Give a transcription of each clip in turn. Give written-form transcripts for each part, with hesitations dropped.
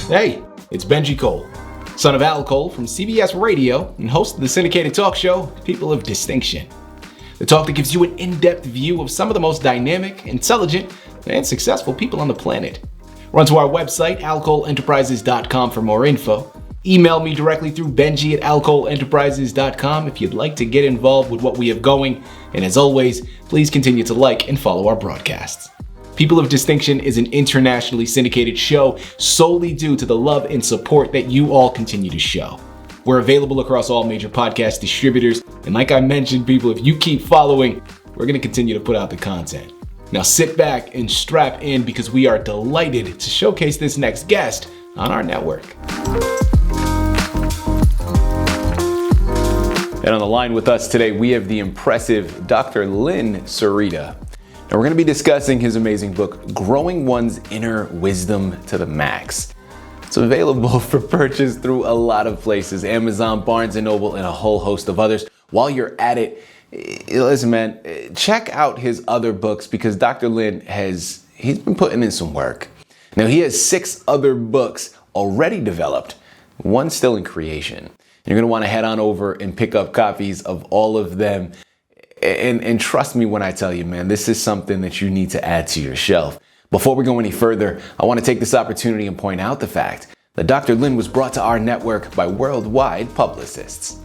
Hey, it's Benjie Cole, son of Al Cole from CBS Radio and host of the syndicated talk show, People of Distinction. The talk that gives you an in-depth view of some of the most dynamic, intelligent, and successful people on the planet. Run to our website, alcoleenterprises.com for more info. Email me directly through benji@alcoleenterprises.com if you'd like to get involved with what we have going. And as always, please continue to like and follow our broadcasts. People of Distinction is an internationally syndicated show solely due to the love and support that you all continue to show. We're available across all major podcast distributors. And like I mentioned, people, if you keep following, we're going to continue to put out the content. Now sit back and strap in because we are delighted to showcase this next guest on our network. And on the line with us today, we have the impressive Dr. Lynn Sereda. Now we're going to be discussing his amazing book, Growing One's Inner Wisdom to the Max. It's available for purchase through a lot of places, Amazon, Barnes & Noble, and a whole host of others. While you're at it, listen, man, check out his other books because Dr. Lynn he's been putting in some work. Now he has 6 other books already developed, one still in creation. You're going to want to head on over and pick up copies of all of them. And trust me when I tell you, man, this is something that you need to add to your shelf. Before we go any further, I want to take this opportunity and point out the fact that Dr. Lynn was brought to our network by worldwide publicists.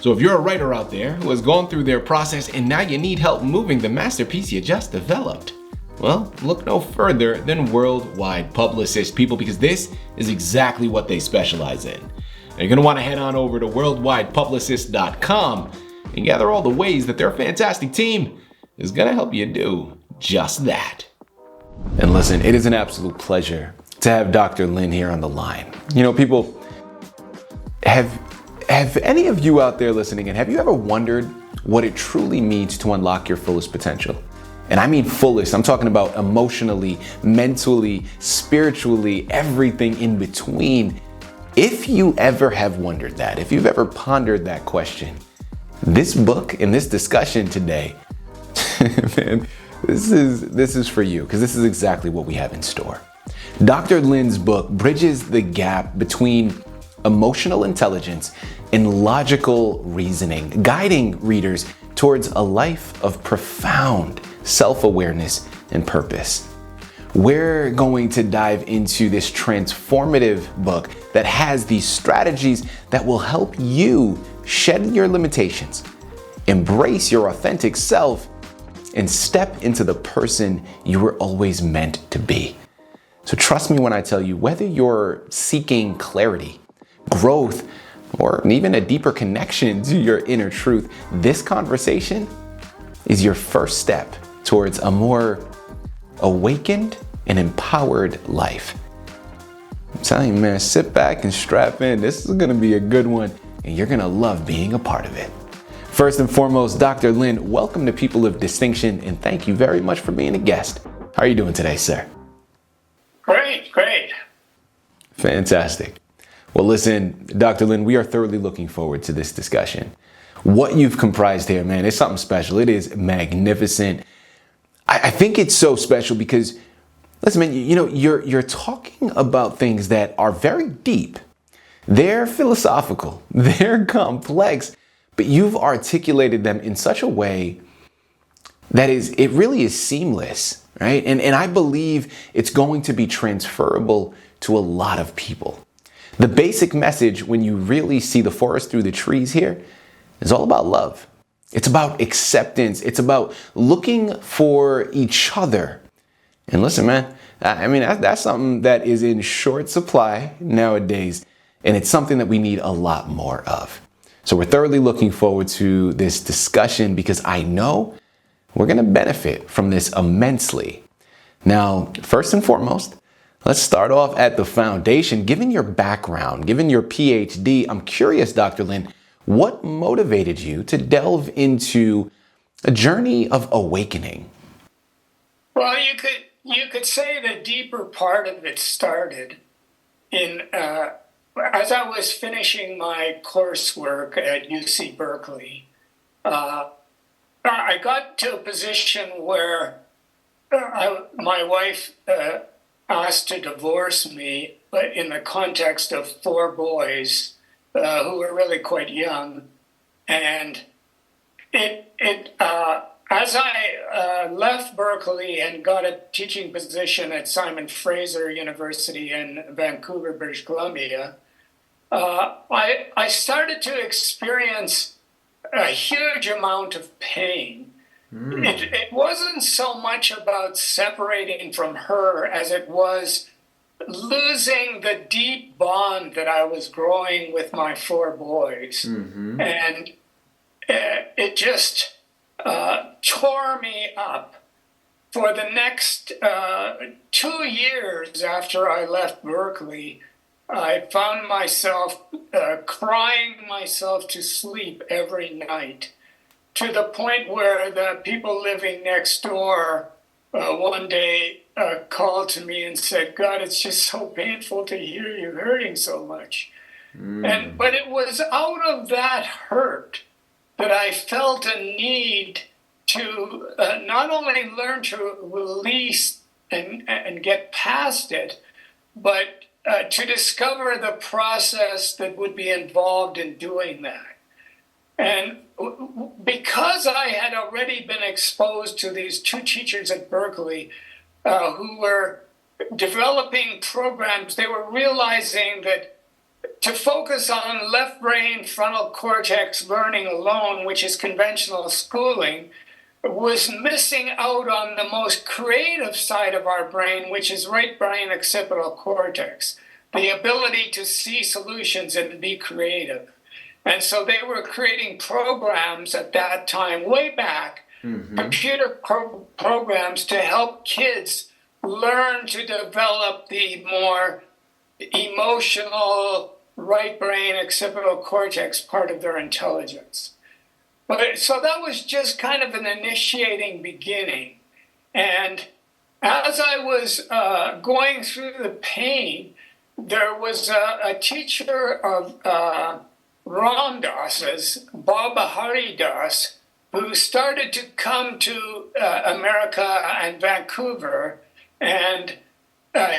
So if you're a writer out there who has gone through their process and now you need help moving the masterpiece you just developed, well, look no further than worldwide publicist, people, because this is exactly what they specialize in. Now you're going to want to head on over to worldwidepublicist.com and gather all the ways that their fantastic team is going to help you do just that. And listen, it is an absolute pleasure to have Dr. Lynn here on the line. You know, people, have any of you out there listening, and have you ever wondered what it truly means to unlock your fullest potential? And I mean fullest. I'm talking about emotionally, mentally, spiritually, everything in between. If you ever have wondered that, if you've ever pondered that question, this book and this discussion today, man, this is for you because this is exactly what we have in store. Dr. Lynn's book bridges the gap between emotional intelligence and logical reasoning, guiding readers towards a life of profound self-awareness and purpose. We're going to dive into this transformative book that has these strategies that will help you shed your limitations, embrace your authentic self, and step into the person you were always meant to be. So trust me when I tell you, whether you're seeking clarity, growth, or even a deeper connection to your inner truth, this conversation is your first step towards a more awakened and empowered life. I'm telling you, man, sit back and strap in. This is gonna be a good one, and you're gonna love being a part of it. First and foremost, Dr. Lynn, welcome to People of Distinction, and thank you very much for being a guest. How are you doing today, sir? Great. Fantastic. Well, listen, Dr. Lynn, we are thoroughly looking forward to this discussion. What you've comprised here, man, is something special. It is magnificent. I think it's so special because, listen, man, you know, you're talking about things that are very deep. They're philosophical, they're complex, but you've articulated them in such a way that it really is seamless, right? And I believe it's going to be transferable to a lot of people. The basic message, when you really see the forest through the trees here, is all about love. It's about acceptance. It's about looking for each other. And listen, man, I mean, that's something that is in short supply nowadays. And it's something that we need a lot more of. So we're thoroughly looking forward to this discussion because I know we're going to benefit from this immensely. Now, first and foremost, let's start off at the foundation. Given your background, given your PhD, I'm curious, Dr. Lynn, what motivated you to delve into a journey of awakening? Well, you could say the deeper part of it started in as I was finishing my coursework at UC Berkeley. I got to a position where my wife asked to divorce me, but in the context of four boys who were really quite young. And as I left Berkeley and got a teaching position at Simon Fraser University in Vancouver, British Columbia, I started to experience a huge amount of pain. It wasn't so much about separating from her as it was losing the deep bond that I was growing with my four boys. And it just tore me up. For the next 2 years after I left Berkeley, I found myself crying myself to sleep every night, to the point where the people living next door one day called to me and said, "God, it's just so painful to hear you hurting so much." But it was out of that hurt that I felt a need to not only learn to release and get past it, but to discover the process that would be involved in doing that. And because I had already been exposed to these two teachers at Berkeley who were developing programs, they were realizing that to focus on left brain frontal cortex learning alone, which is conventional schooling, was missing out on the most creative side of our brain, which is right brain occipital cortex, the ability to see solutions and be creative. And so they were creating programs at that time, way back, computer programs to help kids learn to develop the more emotional right brain occipital cortex part of their intelligence. So that was just kind of an initiating beginning. And as I was going through the pain, there was a teacher of Ram Dass's, Baba Hari Das, who started to come to America and Vancouver. And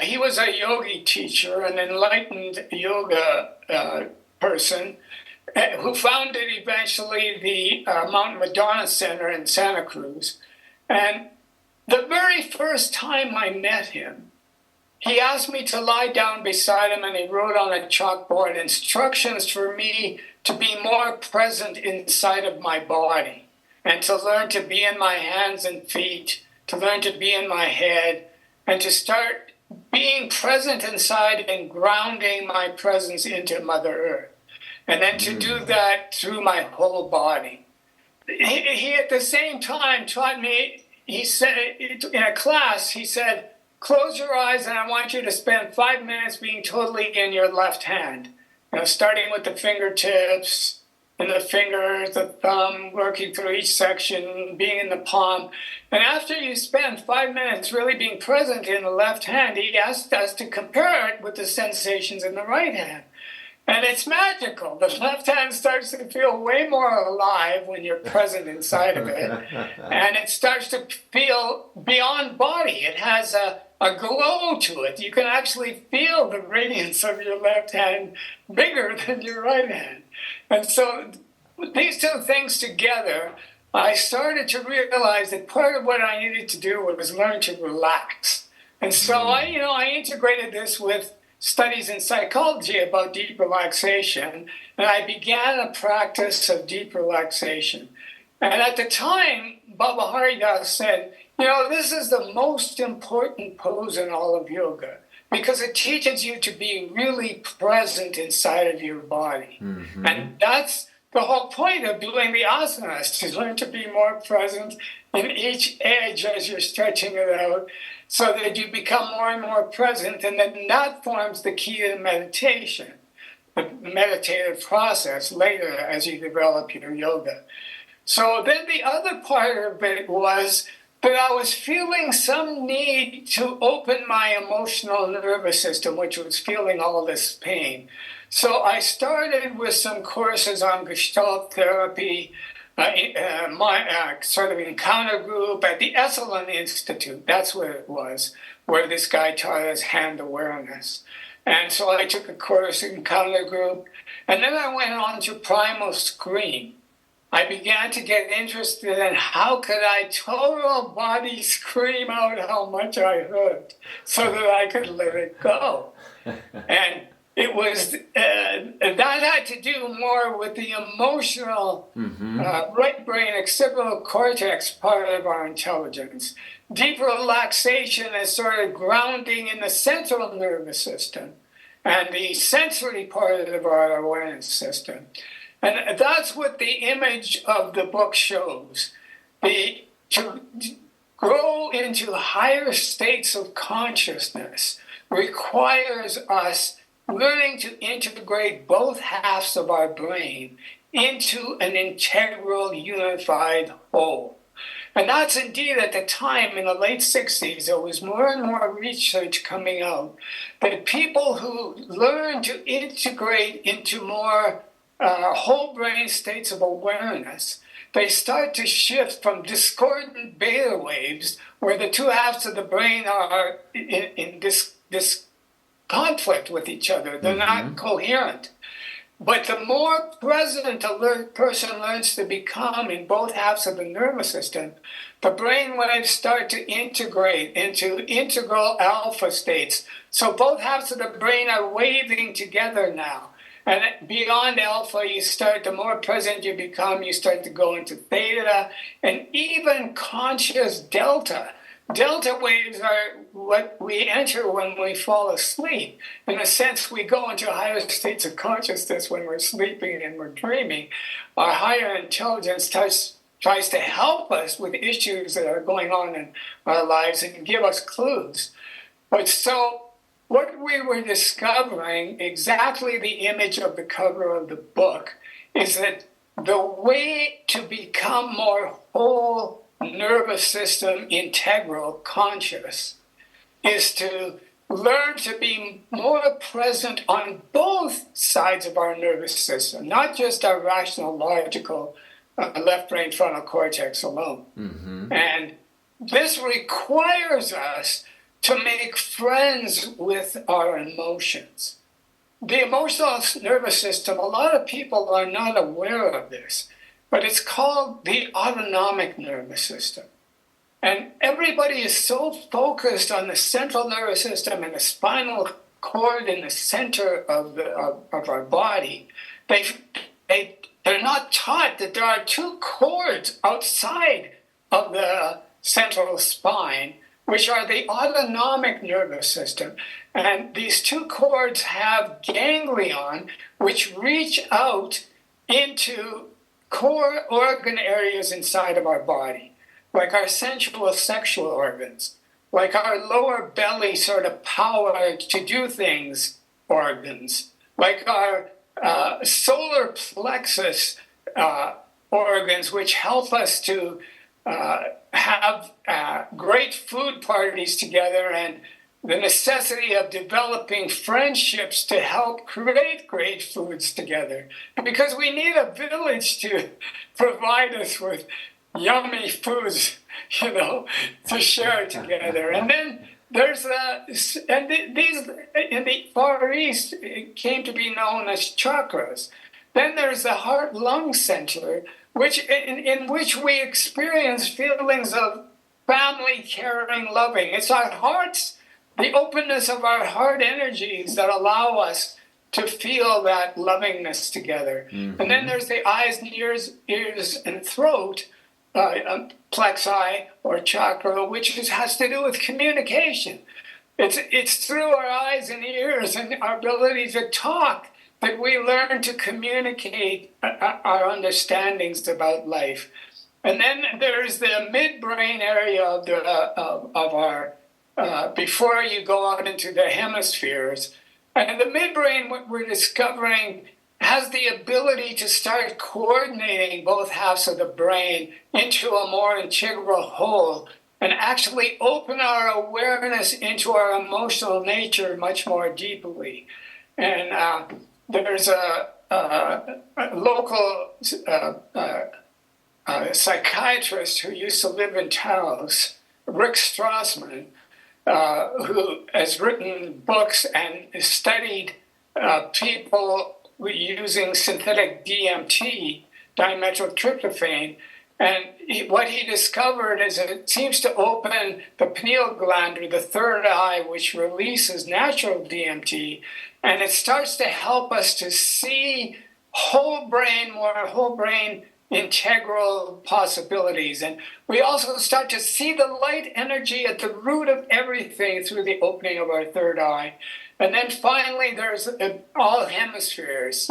he was a yogi teacher, an enlightened yoga person, who founded eventually the Mount Madonna Center in Santa Cruz. And the very first time I met him, he asked me to lie down beside him, and he wrote on a chalkboard instructions for me to be more present inside of my body and to learn to be in my hands and feet, to learn to be in my head, and to start being present inside and grounding my presence into Mother Earth. And then to do that through my whole body. He at the same time taught me, he said, in a class, he said, "Close your eyes and I want you to spend 5 minutes being totally in your left hand." Starting with the fingertips and the fingers, the thumb, working through each section, being in the palm. And after you spend 5 minutes really being present in the left hand, he asked us to compare it with the sensations in the right hand. And it's magical. The left hand starts to feel way more alive when you're present inside of it. And it starts to feel beyond body. It has a glow to it. You can actually feel the radiance of your left hand bigger than your right hand. And so these two things together, I started to realize that part of what I needed to do was learn to relax. And so I integrated this with studies in psychology about deep relaxation, and I began a practice of deep relaxation. And at the time, Baba Hari Das said, this is the most important pose in all of yoga because it teaches you to be really present inside of your body. And that's the whole point of doing the asanas, to learn to be more present in each edge as you're stretching it out, so that you become more and more present, and then that forms the key to meditation, the meditative process later as you develop your yoga. So then the other part of it was that I was feeling some need to open my emotional nervous system, which was feeling all this pain. So I started with some courses on Gestalt therapy, my sort of encounter group at the Esalen Institute. That's what it was, where this guy taught us hand awareness. And so I took a course in Encounter Group, and then I went on to Primal Scream. I began to get interested in how could I total body scream out how much I hurt so that I could let it go. And it was, that had to do more with the emotional right brain occipital cortex part of our intelligence. Deep relaxation is sort of grounding in the central nervous system and the sensory part of our awareness system. And that's what the image of the book shows. To grow into higher states of consciousness requires us learning to integrate both halves of our brain into an integral, unified whole. And that's indeed at the time in the late 60s, there was more and more research coming out that people who learn to integrate into more whole brain states of awareness, they start to shift from discordant beta waves, where the two halves of the brain are in this conflict with each other. They're not coherent. But the more present a person learns to become in both halves of the nervous system, the brain waves start to integrate into integral alpha states. So both halves of the brain are waving together now. And beyond alpha, the more present you become, you start to go into theta and even conscious delta. Delta waves are what we enter when we fall asleep. In a sense, we go into higher states of consciousness when we're sleeping and we're dreaming. Our higher intelligence tries to help us with issues that are going on in our lives and give us clues. But so what we were discovering, exactly the image of the cover of the book, is that the way to become more whole nervous system integral conscious is to learn to be more present on both sides of our nervous system, not just our rational, logical left brain frontal cortex alone. And this requires us to make friends with our emotions. The emotional nervous system, a lot of people are not aware of this, but it's called the autonomic nervous system. And everybody is so focused on the central nervous system and the spinal cord in the center of our body. They're not taught that there are two cords outside of the central spine, which are the autonomic nervous system. And these two cords have ganglion, which reach out into core organ areas inside of our body, like our sensual sexual organs, like our lower belly sort of power to do things organs, like our solar plexus organs, which help us to have great food parties together, and the necessity of developing friendships to help create great foods together. Because we need a village to provide us with yummy foods, to share together. And then there's these in the Far East, it came to be known as chakras. Then there's the heart-lung center, in which we experience feelings of family, caring, loving. It's our hearts, the openness of our heart energies that allow us to feel that lovingness together. And then there's the eyes and ears and throat, plexi or chakra, which has to do with communication. It's through our eyes and ears and our ability to talk that we learn to communicate our understandings about life. And then there's the midbrain area of our, before you go out into the hemispheres. And the midbrain, what we're discovering, has the ability to start coordinating both halves of the brain into a more integral whole and actually open our awareness into our emotional nature much more deeply. And there's a local psychiatrist who used to live in Taos, Rick Strassman, who has written books and studied people using synthetic DMT, dimethyltryptophan. And what he discovered is that it seems to open the pineal gland or the third eye, which releases natural DMT, and it starts to help us to see more whole brain integral possibilities. And we also start to see the light energy at the root of everything through the opening of our third eye. And then finally, there's all hemispheres,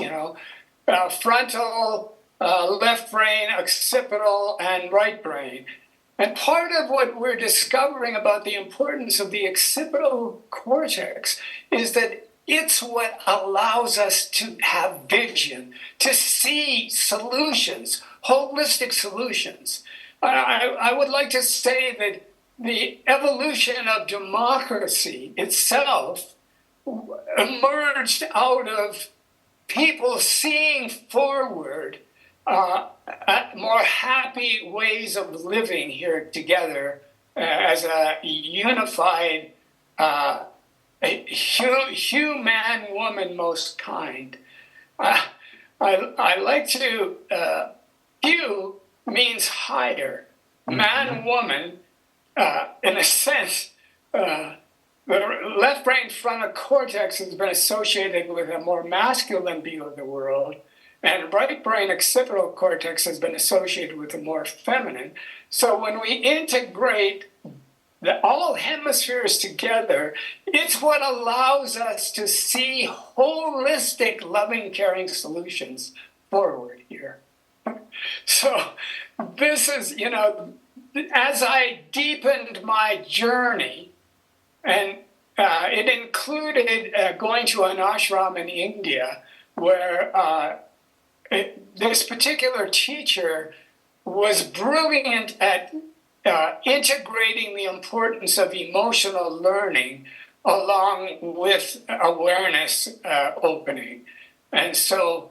frontal, left brain, occipital, and right brain. And part of what we're discovering about the importance of the occipital cortex is that it's what allows us to have vision, to see solutions, holistic solutions. I would like to say that the evolution of democracy itself emerged out of people seeing forward more happy ways of living here together as a unified human woman most kind. I like to, hue means higher. Man, woman, in a sense, the left brain frontal cortex has been associated with a more masculine view of the world, and right brain occipital cortex has been associated with a more feminine. So when we integrate all hemispheres together, it's what allows us to see holistic, loving, caring solutions forward here. So this is, as I deepened my journey, and it included going to an ashram in India where this particular teacher was brilliant at integrating the importance of emotional learning along with awareness opening. And so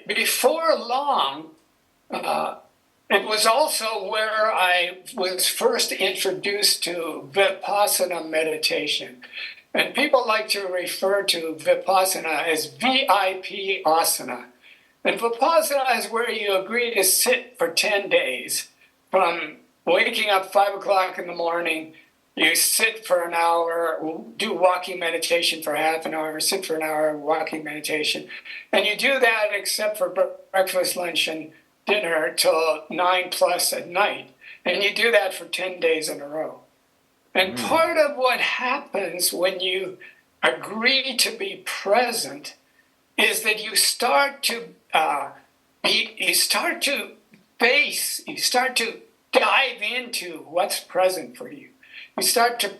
before long, it was also where I was first introduced to Vipassana meditation. And people like to refer to Vipassana as VIP asana. And Vipassana is where you agree to sit for 10 days from waking up 5 o'clock in the morning. You sit for an hour, do walking meditation for half an hour, sit for an hour, walking meditation. And you do that except for breakfast, lunch, and dinner till 9+ at night. And you do that for 10 days in a row. And part of what happens when you agree to be present is that you start to dive into what's present for you. You start to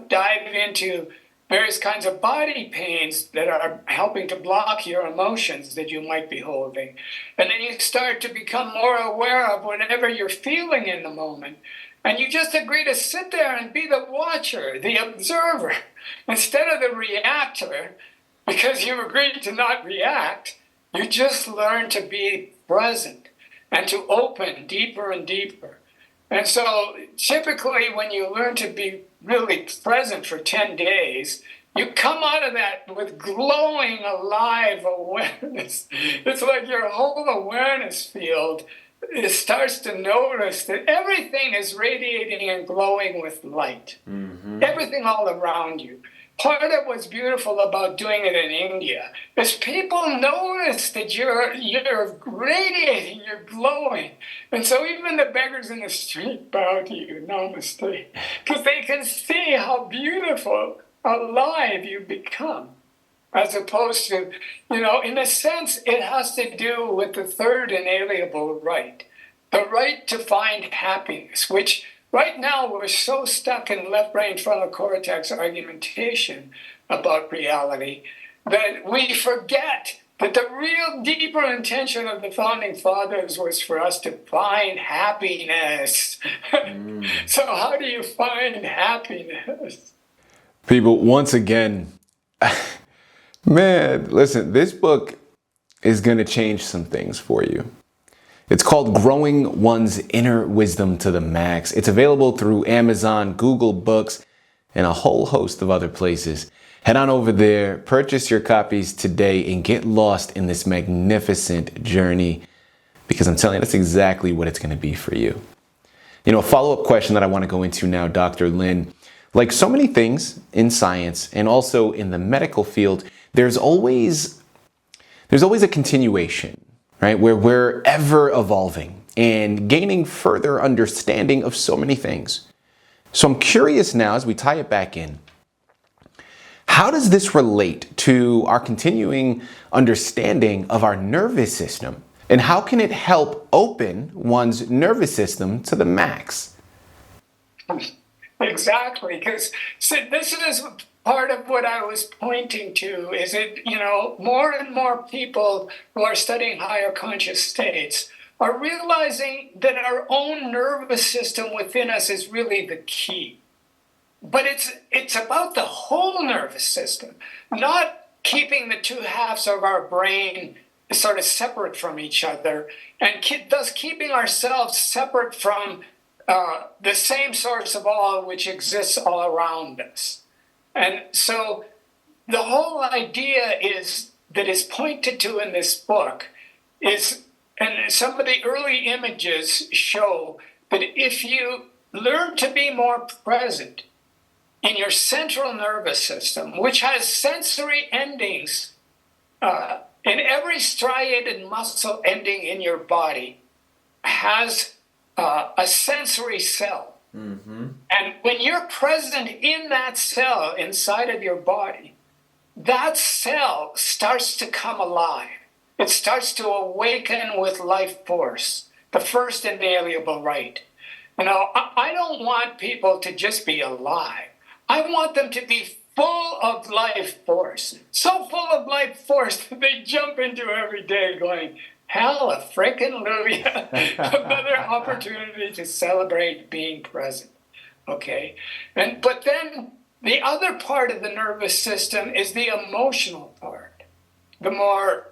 dive into various kinds of body pains that are helping to block your emotions that you might be holding. And then you start to become more aware of whatever you're feeling in the moment. And you just agree to sit there and be the watcher, the observer, instead of the reactor, because you've agreed to not react. You just learn to be present and to open deeper and deeper. And so typically when you learn to be really present for 10 days, you come out of that with glowing, alive awareness. It's like your whole awareness field starts to notice that everything is radiating and glowing with light. Everything all around you. Part of what's beautiful about doing it in India is people notice that you're radiating, you're glowing. And so even the beggars in the street bow to you, namaste, because they can see how beautiful, alive you become. As opposed to, in a sense, it has to do with the third inalienable right. The right to find happiness, which right now we're so stuck in left brain frontal cortex argumentation about reality that we forget that the real deeper intention of the founding fathers was for us to find happiness. So how do you find happiness? People, once again, man, listen, this book is going to change some things for you. It's called Growing One's Inner Wisdom to the Max. It's available through Amazon, Google Books. and a whole host of other places. Head on over there, purchase your copies today, and get lost in this magnificent journey, because I'm telling you, that's exactly what it's going to be for you. You know, a follow-up question that I want to go into now, Dr. Lynn, like so many things in science and also in the medical field, there's always a continuation, right? Where we're ever evolving and gaining further understanding of so many things. So I'm curious now, as we tie it back in, how does this relate to our continuing understanding of our nervous system? And how can it help open one's nervous system to the max? Exactly, because this is part of what I was pointing to, is it, more and more people who are studying higher conscious states are realizing that our own nervous system within us is really the key. But it's about the whole nervous system, not keeping the two halves of our brain sort of separate from each other, and thus keeping ourselves separate from the same source of all which exists all around us. And so the whole idea that is pointed to in this book is, and some of the early images show that if you learn to be more present in your central nervous system, which has sensory endings, in every striated muscle ending in your body has a sensory cell. Mm-hmm. And when you're present in that cell inside of your body, that cell starts to come alive. It starts to awaken with life force, the first inalienable right. I don't want people to just be alive. I want them to be full of life force. So full of life force that they jump into every day going, hell, hallelujah, another opportunity to celebrate being present. Okay? But then the other part of the nervous system is the emotional part, the more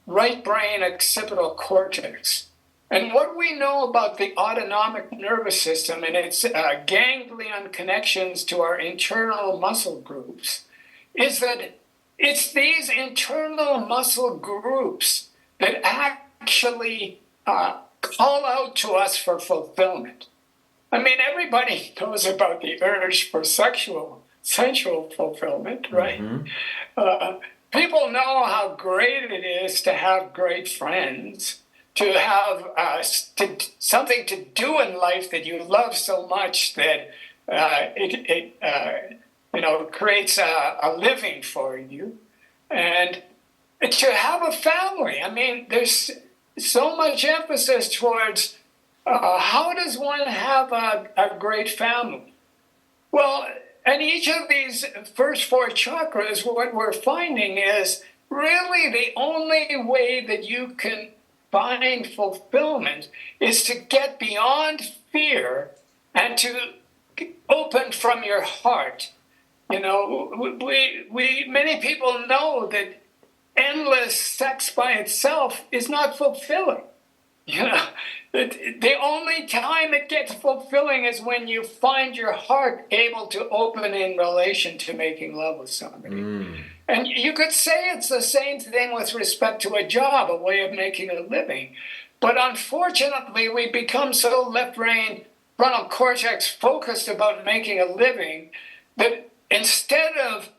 right brain occipital cortex. And what we know about the autonomic nervous system and its ganglion connections to our internal muscle groups is that it's these internal muscle groups that actually call out to us for fulfillment. I mean, everybody knows about the urge for sensual fulfillment, right? Mm-hmm. People know how great it is to have great friends, to have something to do in life that you love so much that it creates a living for you, and to have a family. I mean, there's so much emphasis towards how does one have a great family? Well, and each of these first four chakras, what we're finding is really the only way that you can find fulfillment is to get beyond fear and to open from your heart. Many people know that endless sex by itself is not fulfilling. The only time it gets fulfilling is when you find your heart able to open in relation to making love with somebody. Mm. And you could say it's the same thing with respect to a job, a way of making a living. But unfortunately, we become so left brain, frontal cortex focused about making a living that instead of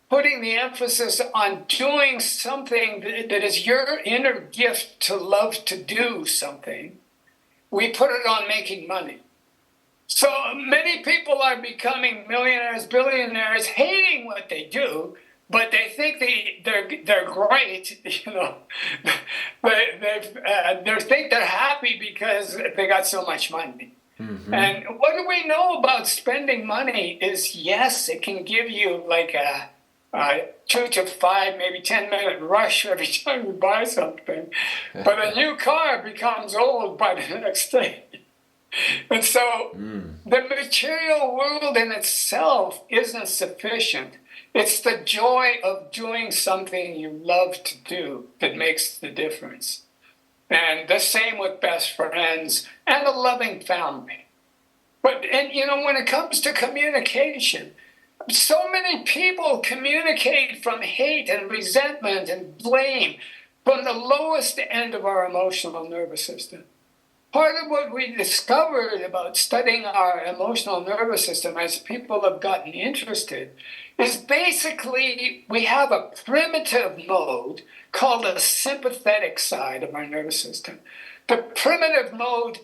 putting the emphasis on doing something that is your inner gift to love to do something, we put it on making money. So many people are becoming millionaires, billionaires, hating what they do, but they think they're great, They think they're happy because they got so much money. Mm-hmm. And what do we know about spending money is, yes, it can give you like a 2 to 5, maybe 10-minute rush every time you buy something. But a new car becomes old by the next day. And so the material world in itself isn't sufficient. It's the joy of doing something you love to do that makes the difference. And the same with best friends and a loving family. And when it comes to communication, so many people communicate from hate and resentment and blame from the lowest end of our emotional nervous system. Part of what we discovered about studying our emotional nervous system as people have gotten interested is basically we have a primitive mode called the sympathetic side of our nervous system. The primitive mode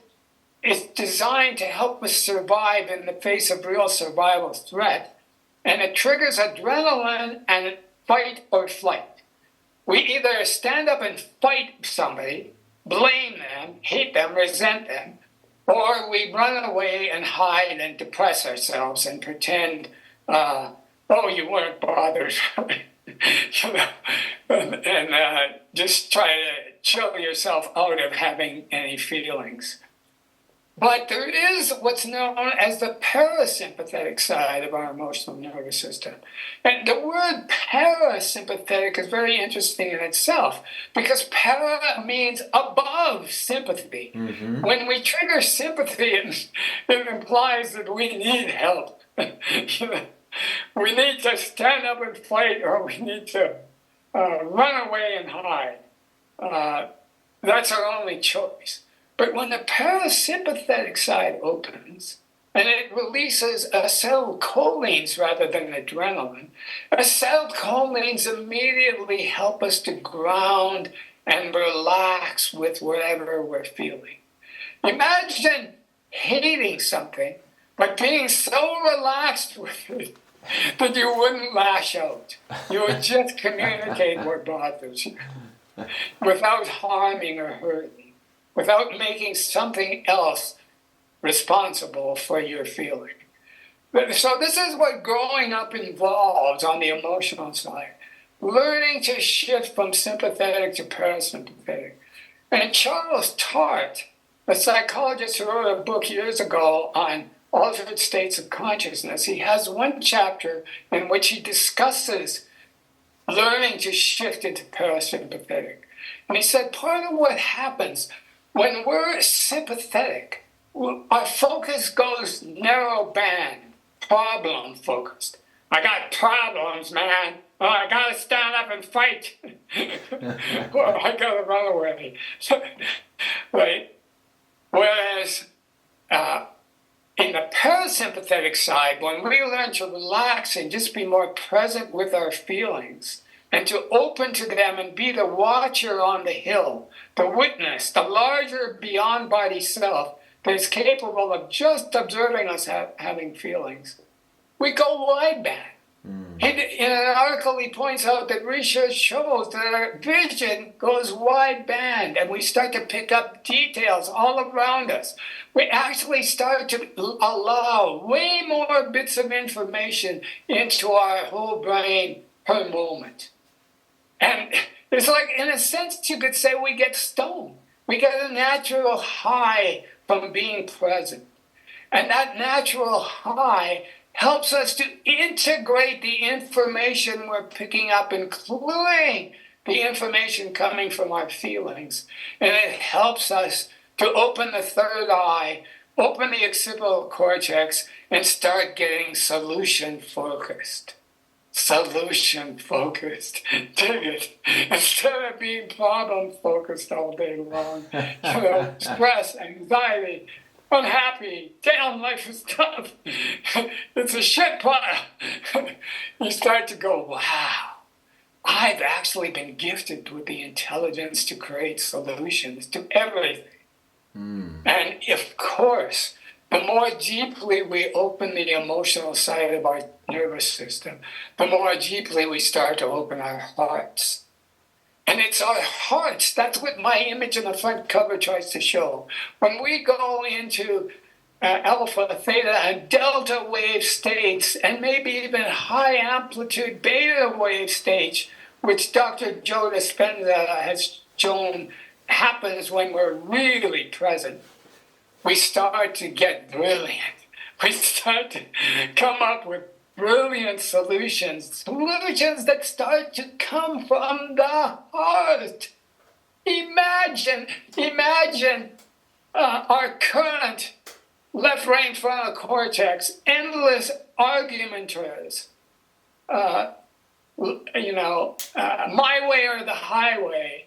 is designed to help us survive in the face of real survival threat, and it triggers adrenaline and fight or flight. We either stand up and fight somebody, blame them, hate them, resent them, or we run away and hide and depress ourselves and pretend, you weren't bothered, and just try to chill yourself out of having any feelings. But there is what's known as the parasympathetic side of our emotional nervous system. And the word parasympathetic is very interesting in itself because para means above sympathy. Mm-hmm. When we trigger sympathy, it implies that we need help. We need to stand up and fight, or we need to run away and hide. That's our only choice. But when the parasympathetic side opens and it releases acetylcholines rather than adrenaline, acetylcholines immediately help us to ground and relax with whatever we're feeling. Imagine hating something, but being so relaxed with it that you wouldn't lash out. You would just communicate what bothers you without harming or hurting, without making something else responsible for your feeling. So this is what growing up involves on the emotional side. Learning to shift from sympathetic to parasympathetic. And Charles Tart, a psychologist who wrote a book years ago on altered states of consciousness, he has one chapter in which he discusses learning to shift into parasympathetic. And he said part of what happens when we're sympathetic, our focus goes narrow band, problem focused. I got problems, man. Oh, I gotta stand up and fight. Well, I gotta run away. Right? Whereas in the parasympathetic side, when we learn to relax and just be more present with our feelings, and to open to them and be the watcher on the hill, the witness, the larger beyond body self that is capable of just observing us having feelings, we go wideband. In an article, he points out that research shows that our vision goes wideband and we start to pick up details all around us. We actually start to allow way more bits of information into our whole brain per moment. And it's like, in a sense, you could say we get stoned. We get a natural high from being present. And that natural high helps us to integrate the information we're picking up, including the information coming from our feelings. And it helps us to open the third eye, open the occipital cortex, and start getting solution-focused. Solution-focused. Dig it. Instead of being problem-focused all day long. Stress, anxiety, unhappy, damn, life is tough. It's a shit pile. You start to go, wow, I've actually been gifted with the intelligence to create solutions to everything. And of course, the more deeply we open the emotional side of our nervous system, the more deeply we start to open our hearts. And it's our hearts. That's what my image on the front cover tries to show. When we go into alpha, theta, and delta wave states, and maybe even high amplitude beta wave states, which Dr. Joe Dispenza has shown happens when we're really present, we start to get brilliant. We start to come up with brilliant solutions that start to come from the heart. Imagine our current left brain frontal cortex, endless argumenters, my way or the highway,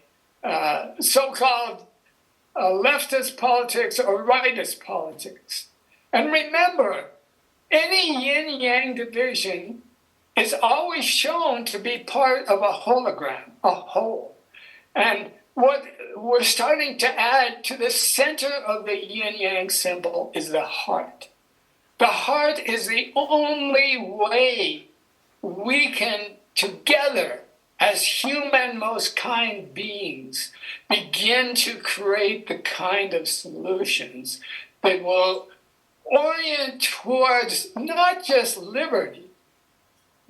so-called leftist politics or rightist politics. And remember, any yin-yang division is always shown to be part of a hologram, a whole. And what we're starting to add to the center of the yin-yang symbol is the heart. The heart is the only way we can, together, as human, most kind beings, begin to create the kind of solutions that will orient towards not just liberty,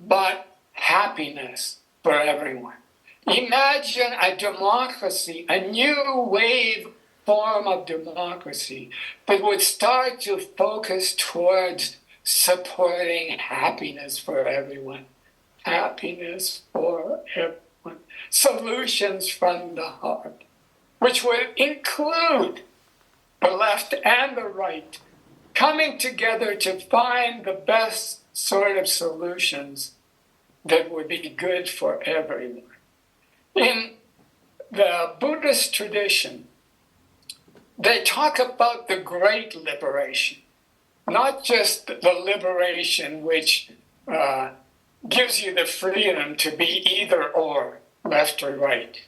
but happiness for everyone. Imagine a democracy, a new wave form of democracy that would start to focus towards supporting happiness for everyone. Happiness for everyone. Solutions from the heart, which would include the left and the right coming together to find the best sort of solutions that would be good for everyone. In the Buddhist tradition, they talk about the great liberation, not just the liberation which gives you the freedom to be either or, left or right.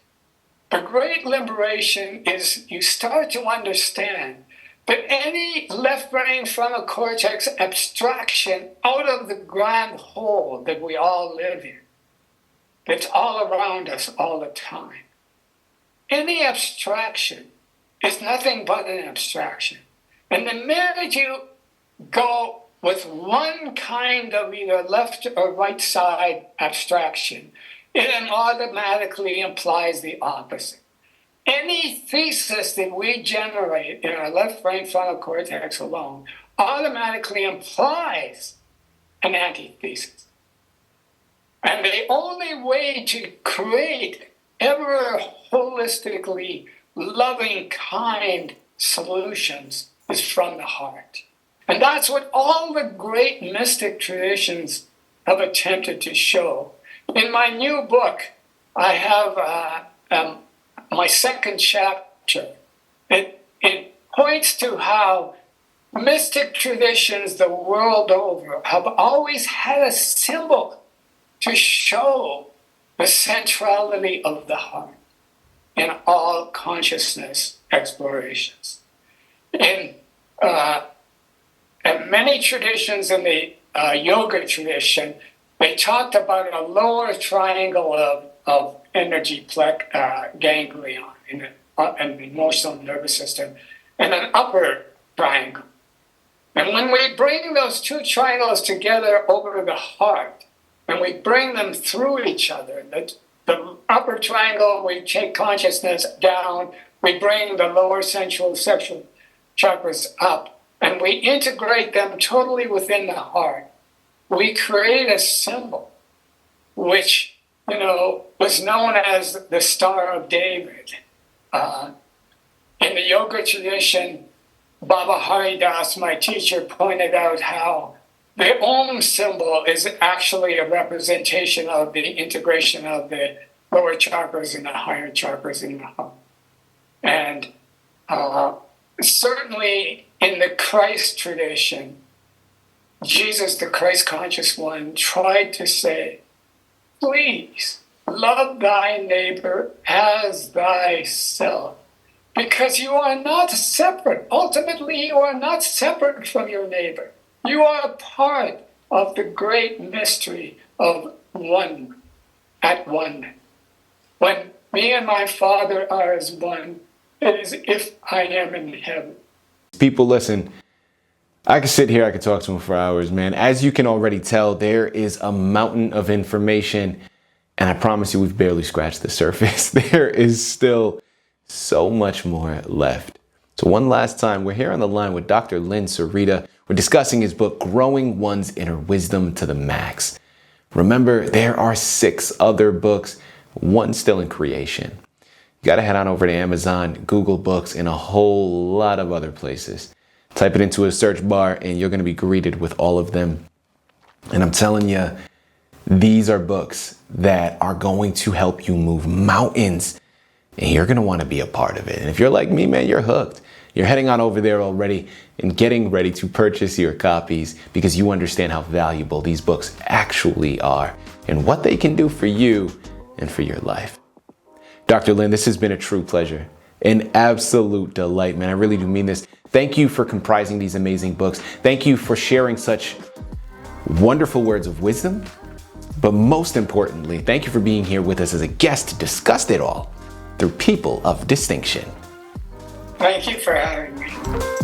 The great liberation is you start to understand that any left brain frontal cortex abstraction out of the grand whole that we all live in, that's all around us all the time, any abstraction is nothing but an abstraction. And the minute you go with one kind of either left or right side abstraction, it automatically implies the opposite. Any thesis that we generate in our left brain frontal cortex alone automatically implies an antithesis. And the only way to create ever holistically loving, kind solutions is from the heart. And that's what all the great mystic traditions have attempted to show. In my new book, I have my second chapter. It points to how mystic traditions the world over have always had a symbol to show the centrality of the heart in all consciousness explorations. In many traditions in the yoga tradition, they talked about a lower triangle of energy ganglion in the emotional nervous system and an upper triangle. And when we bring those two triangles together over the heart, and we bring them through each other, the upper triangle, we take consciousness down, we bring the lower central sexual chakras up, and we integrate them totally within the heart. We create a symbol which, was known as the Star of David. In the yoga tradition, Baba Haridas, my teacher, pointed out how the Om symbol is actually a representation of the integration of the lower chakras and the higher chakras in the heart. And certainly in the Christ tradition, Jesus, the Christ conscious one, tried to say, please love thy neighbor as thyself, because you are not separate. Ultimately, you are not separate from your neighbor. You are a part of the great mystery of one at one. When me and my Father are as one, it is if I am in heaven. People, listen, I could sit here, I could talk to him for hours, man. As you can already tell, there is a mountain of information, and I promise you we've barely scratched the surface. There is still so much more left. So one last time, we're here on the line with Dr. Lynn Sereda. We're discussing his book, Growing One's Inner Wisdom to the Max. Remember, there are 6 other books, one still in creation. You got to head on over to Amazon, Google Books, and a whole lot of other places. Type it into a search bar and you're going to be greeted with all of them. And I'm telling you, these are books that are going to help you move mountains, and you're going to want to be a part of it. And if you're like me, man, you're hooked. You're heading on over there already and getting ready to purchase your copies because you understand how valuable these books actually are and what they can do for you and for your life. Dr. Lynn, this has been a true pleasure, an absolute delight, man. I really do mean this. Thank you for comprising these amazing books. Thank you for sharing such wonderful words of wisdom. But most importantly, thank you for being here with us as a guest to discuss it all through people of distinction. Thank you for having me.